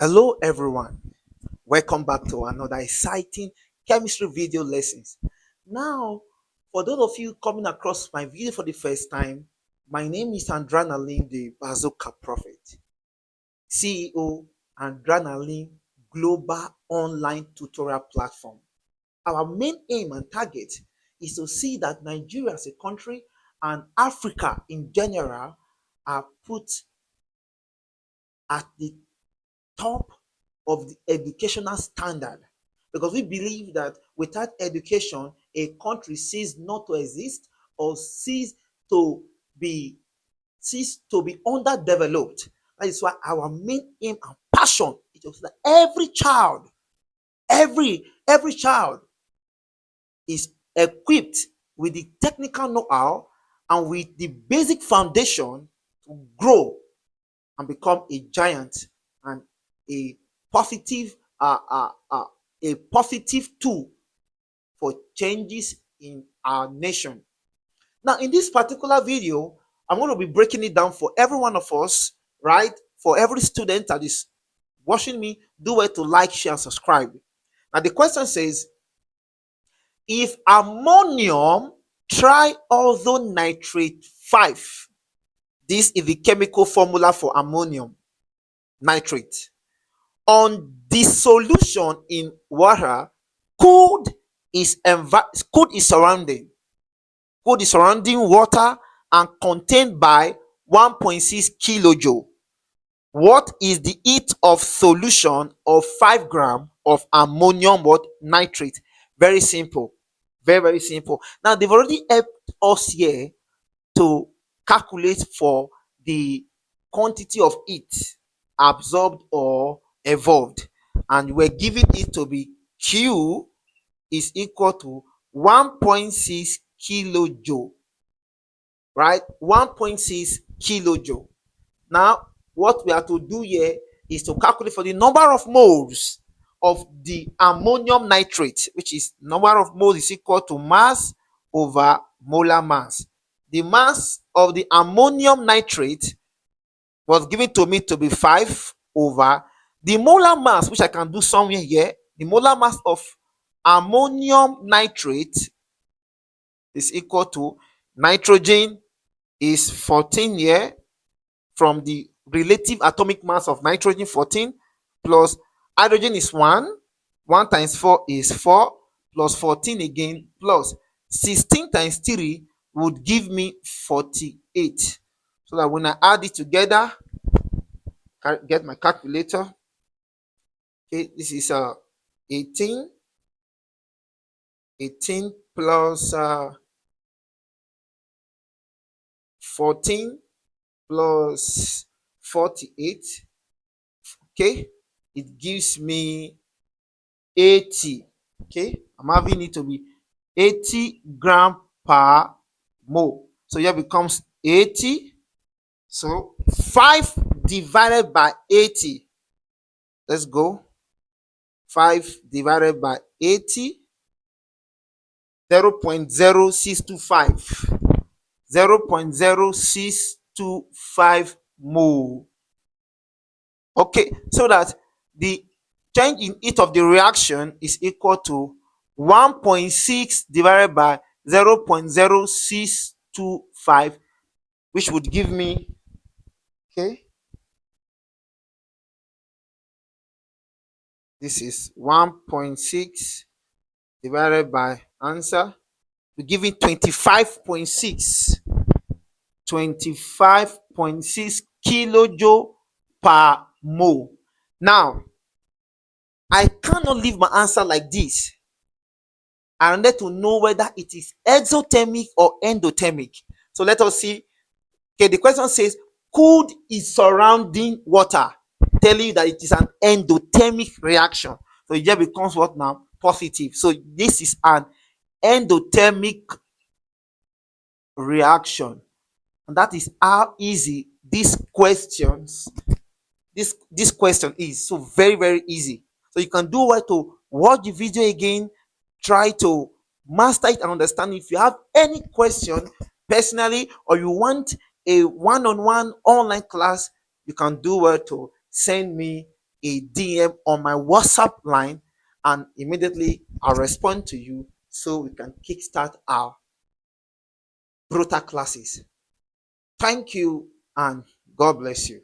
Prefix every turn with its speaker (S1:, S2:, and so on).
S1: Hello everyone, welcome back to another exciting chemistry video lessons. Now, for those of you coming across my video for the first time, my name is Andranalin, the Bazooka Prophet, CEO Andranalin Global Online Tutorial Platform. Our main aim and target is to see that Nigeria as a country and Africa in general are put at the top of the educational standard, because we believe that without education a country ceases not to exist or be cease to be underdeveloped. That is why our main aim and passion is to see that every child is equipped with the technical know-how and with the basic foundation to grow and become a giant and a positive uh, uh, uh, a positive tool for changes in our nation. Now, in this particular video, I'm going to be breaking it down for every one of us, right? For every student that is watching me, do well to like, share, and subscribe. Now, the question says, if ammonium triethylnitrate 5, this is the chemical formula for ammonium nitrate, on dissolution in water, cold is surrounding water and contained by 1.6 kilojoule. What is the heat of solution of 5 gram of ammonium nitrate? Very simple, very simple. Now they've already helped us here to calculate for the quantity of heat absorbed or evolved, and we're giving it to be Q is equal to 1.6 kilojoule, right? 1.6 kilojoule. Now what we have to do here is to calculate for the number of moles of the ammonium nitrate, which is number of moles is equal to mass over molar mass. The mass of the ammonium nitrate was given to me to be 5 over the molar mass, which I can do somewhere here. The molar mass of ammonium nitrate is equal to nitrogen is 14 here, from the relative atomic mass of nitrogen 14, plus hydrogen is 1. 1 times 4 is 4, plus 14 again, plus 16 times 3 would give me 48. So that when I add it together, get my calculator. Okay, this is 18 plus 14 plus 48. Okay, it gives me 80. Okay, I'm having it to be 80 gram per mole. So here becomes 80. So 5 divided by 80. Let's go. 5 divided by 80. 0.0625. 0.0625 mole. Okay, so that the change in heat of the reaction is equal to 1.6 divided by 0.0625, which would give me, okay, this is 1.6 divided by answer, we give it 25.6 kilojoule per mole. Now I cannot leave my answer like this. I need to know whether it is exothermic or endothermic. So let us see. Okay, the question says cold is surrounding water, telling you that it is an endothermic reaction. So it just becomes what now? Positive. So this is an endothermic reaction, and that is how easy this question is. So very easy. So you can do well to watch the video again, try to master it and understand. If you have any question personally, or you want a one-on-one online class, you can do well to send me a DM on my WhatsApp line, and immediately I'll respond to you so we can kickstart our brutal classes. Thank you and God bless you.